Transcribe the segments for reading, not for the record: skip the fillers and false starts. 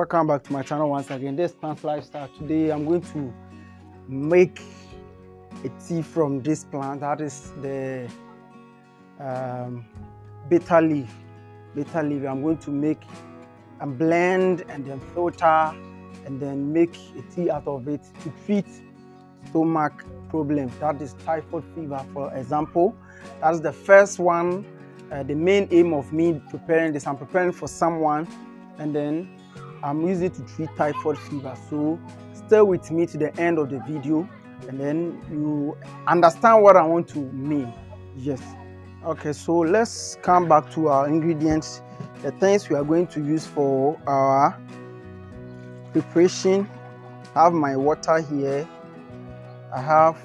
Welcome back to my channel once again. This is Plant Lifestyle. Today I'm going to make a tea from this plant. That is the bitter leaf. I'm going to make and blend and then filter and then make a tea out of it to treat stomach problems. That is typhoid fever, for example. That's the first one. The main aim of me preparing this, I'm preparing for someone, and then I'm using it to treat typhoid fever. So stay with me to the end of the video, and then you understand what I want to mean. Yes. Okay, so let's come back to our ingredients, the things we are going to use for our preparation. I have my water here. I have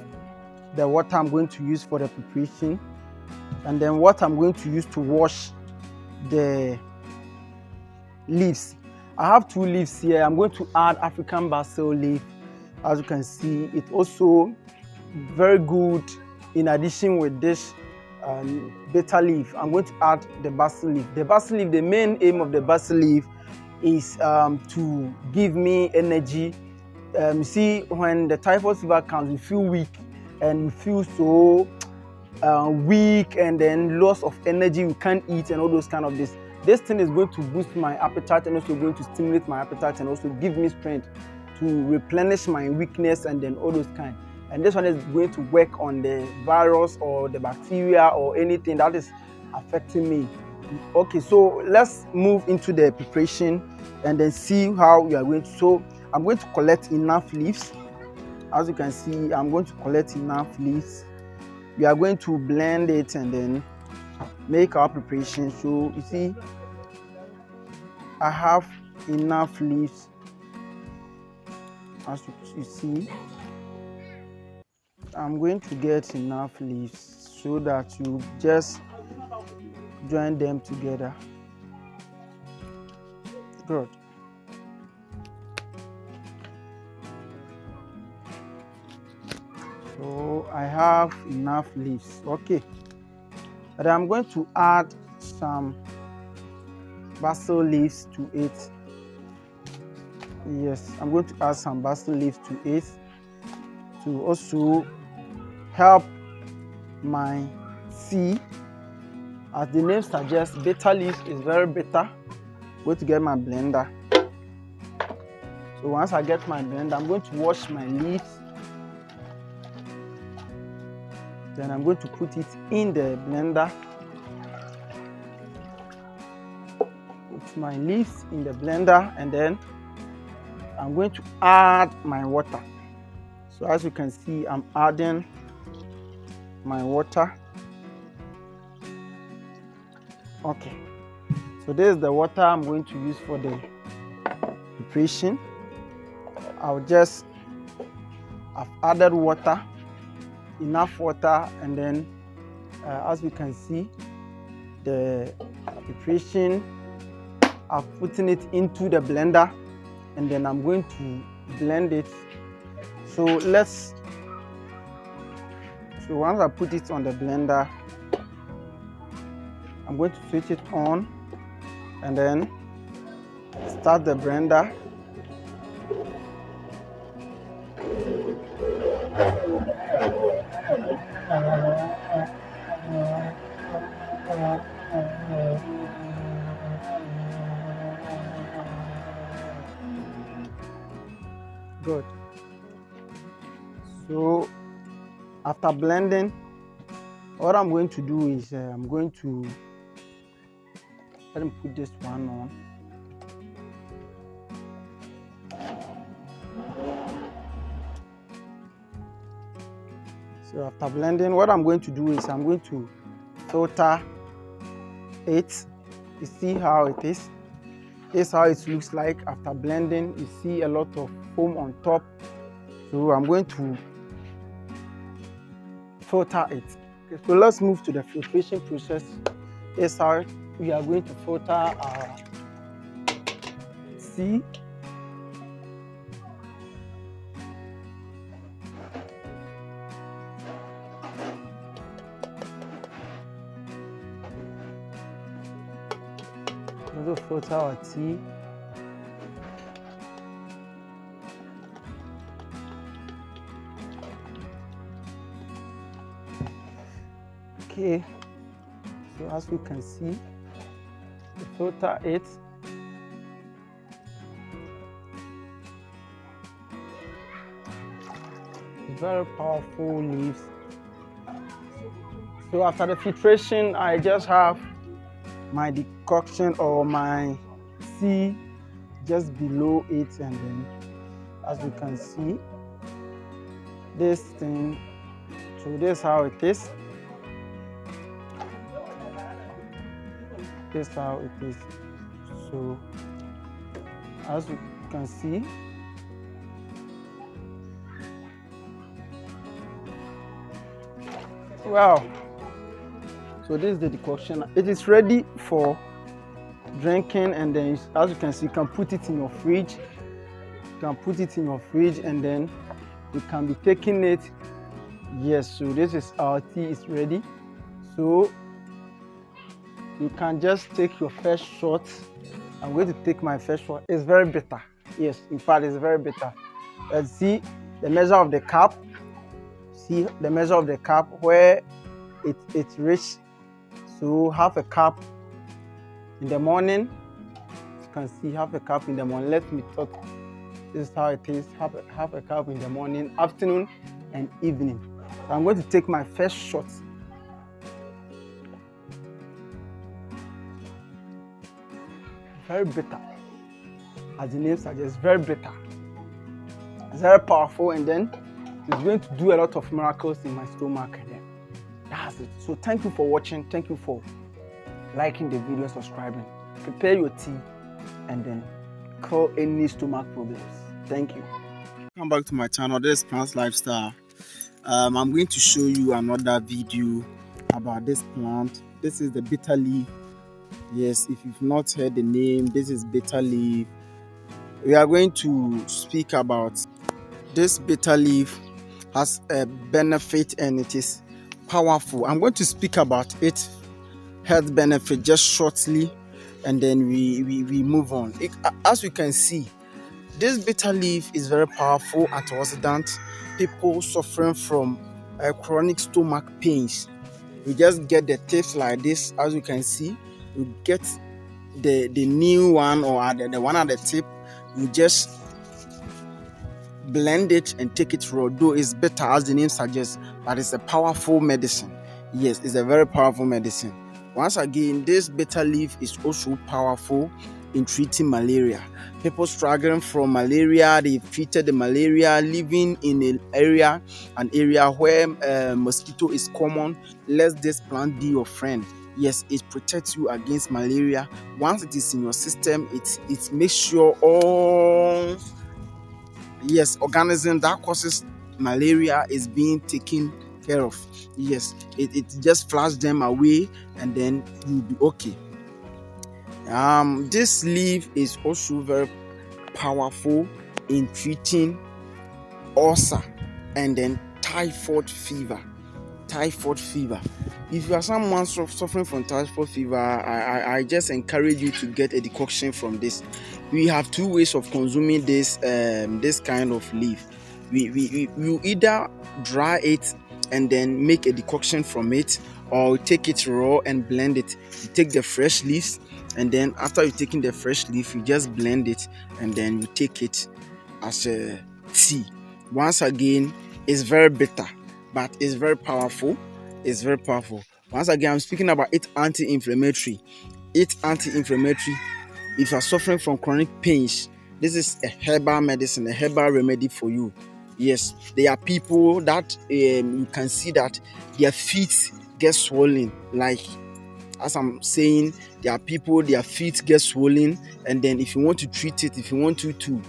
the water I'm going to use for the preparation, and then what I'm going to use to wash the leaves. I have 2 leaves here. I'm going to add African basil leaf. As you can see, it's also very good in addition with this bitter leaf. I'm going to add the basil leaf. The basil leaf, the main aim of the basil leaf is to give me energy. You see, when the typhoid fever comes, you feel weak and you feel so weak, and then loss of energy, you can't eat and all those kind of this. This thing is going to boost my appetite and also going to stimulate my appetite and also give me strength to replenish my weakness and then all those kind. And this one is going to work on the virus or the bacteria or anything that is affecting me. Okay, so let's move into the preparation and then see how we are going to. So I'm going to collect enough leaves. As you can see, I'm going to collect enough leaves. We are going to blend it and then make our preparation. So you see, I have enough leaves. As you see, I'm going to get enough leaves so that you just join them together. Good. So I have enough leaves. Okay. But I'm going to add some basil leaves to it. Yes, I'm going to add some basil leaves to it to also help my tea. As the name suggests, bitter leaf is very bitter. I'm going to get my blender. So once I get my blender, I'm going to wash my leaves. Then I'm going to put it in the blender. Put my leaves in the blender, and then I'm going to add my water. So as you can see, I'm adding my water. Okay. So this is the water I'm going to use for the preparation. I've added water. Enough water, and then as you can see, the preparation, I'm putting it into the blender, and then I'm going to blend it. So once I put it on the blender, I'm going to switch it on and then start the blender. Good. So after blending, what I'm going to do is I'm going to let me put this one on. So after blending, what I'm going to do is I'm going to filter it. You see how it is. This is how it looks like after blending. You see a lot of foam on top. So I'm going to filter it. Okay, so let's move to the filtration process. This is how we are going to filter our tea. Also filter our tea. Okay, so as you can see, the filter it. Very powerful leaves. So after the filtration, I just have my decoction or my tea just below it, and then as you can see, this thing, so this is how it is. This is how it is. So as you can see, wow, so this is the decoction. It is ready for drinking, and then as you can see, you can put it in your fridge. You can put it in your fridge, and then you can be taking it. Yes, so this is our tea is ready. So you can just take your first shot. I'm going to take my first shot. It's very bitter. Yes, in fact, it's very bitter. Let's see the measure of the cup. See the measure of the cup where it reached. So half a cup in the morning. You can see half a cup in the morning. Let me talk. This is how it is. Half a cup in the morning, afternoon, and evening. So I'm going to take my first shot. Very bitter, as the name suggests, very bitter. It's very powerful, and then it's going to do a lot of miracles in my stomach, and then that's it. So thank you for watching. Thank you for liking the video, subscribing. Prepare your tea, and then call any stomach problems. Thank you. Welcome back to my channel. This is Plants Lifestyle. I'm going to show you another video about this plant. This is the bitter leaf. Yes, if you've not heard the name, this is bitter leaf. We are going to speak about this bitter leaf. Has a benefit and it is powerful. I'm going to speak about its health benefit just shortly, and then we move on. As you can see, this bitter leaf is very powerful antioxidant. People suffering from chronic stomach pains, you just get the tips like this. As you can see, you get the new one, or the one at the tip. You just blend it and take it raw. Though it's bitter as the name suggests, but it's a powerful medicine. Yes, it's a very powerful medicine. Once again, this bitter leaf is also powerful in treating malaria. People struggling from malaria, they've treated the malaria, living in an area where mosquito is common. Let this plant be your friend. Yes, it protects you against malaria. Once it is in your system, it makes sure all organism that causes malaria is being taken care of. Yes, it just flushes them away, and then you'll be okay. This leaf is also very powerful in treating ulcer and then typhoid fever. If you are someone suffering from typhoid fever, I just encourage you to get a decoction from this. We have two ways of consuming this kind of leaf. We either dry it and then make a decoction from it, or take it raw and blend it. You take the fresh leaves, and then after you taking the fresh leaf, you just blend it, and then you take it as a tea. Once again, it's very bitter, but it's very powerful. It's very powerful. Once again, I'm speaking about it anti-inflammatory. If you're suffering from chronic pains, this is a herbal medicine, a herbal remedy for you. Yes, there are people that you can see that their feet get swollen. Like as I'm saying, there are people their feet get swollen, and then if you want to treat it, if you want to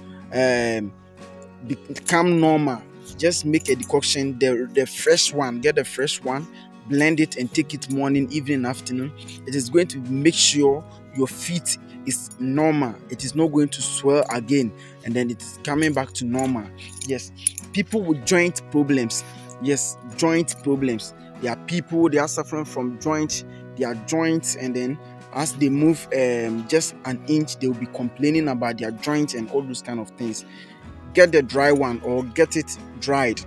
become normal, just make a decoction, the fresh one. Get the fresh one, blend it, and take it morning, evening, afternoon. It is going to make sure your feet is normal. It is not going to swell again, and then it is coming back to normal. Yes, people with joint problems. Yes, joint problems. There are people, they are suffering from their joints, and then as they move just an inch, they will be complaining about their joints and all those kind of things. Get the dry one, or get it dried,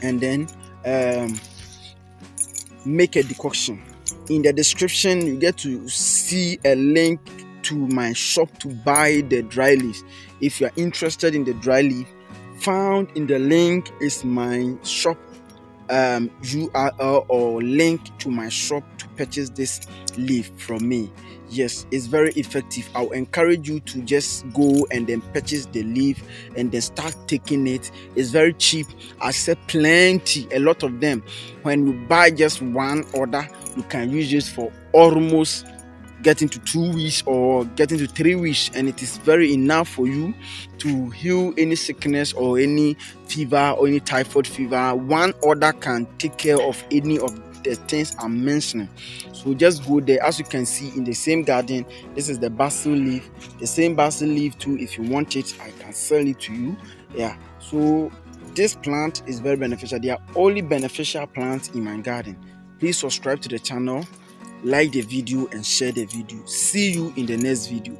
and then make a decoction. In the description, you get to see a link to my shop to buy the dry leaves. If you are interested in the dry leaf, found in the link is my shop URL or link to my shop to purchase this leaf from me. Yes, it's very effective. I'll encourage you to just go and then purchase the leaf and then start taking it. It's very cheap. I said plenty, a lot of them. When you buy just one order, you can use this for almost getting to 2 weeks or getting to 3 weeks, and it is very enough for you to heal any sickness or any fever or any typhoid fever. One order can take care of any of the things I'm mentioning. So just go there. As you can see in the same garden, this is the basil leaf. The same basil leaf too, if you want it, I can sell it to you. Yeah, so this plant is very beneficial. They are only beneficial plants in my garden. Please subscribe to the channel, like the video and share the video. See you in the next video.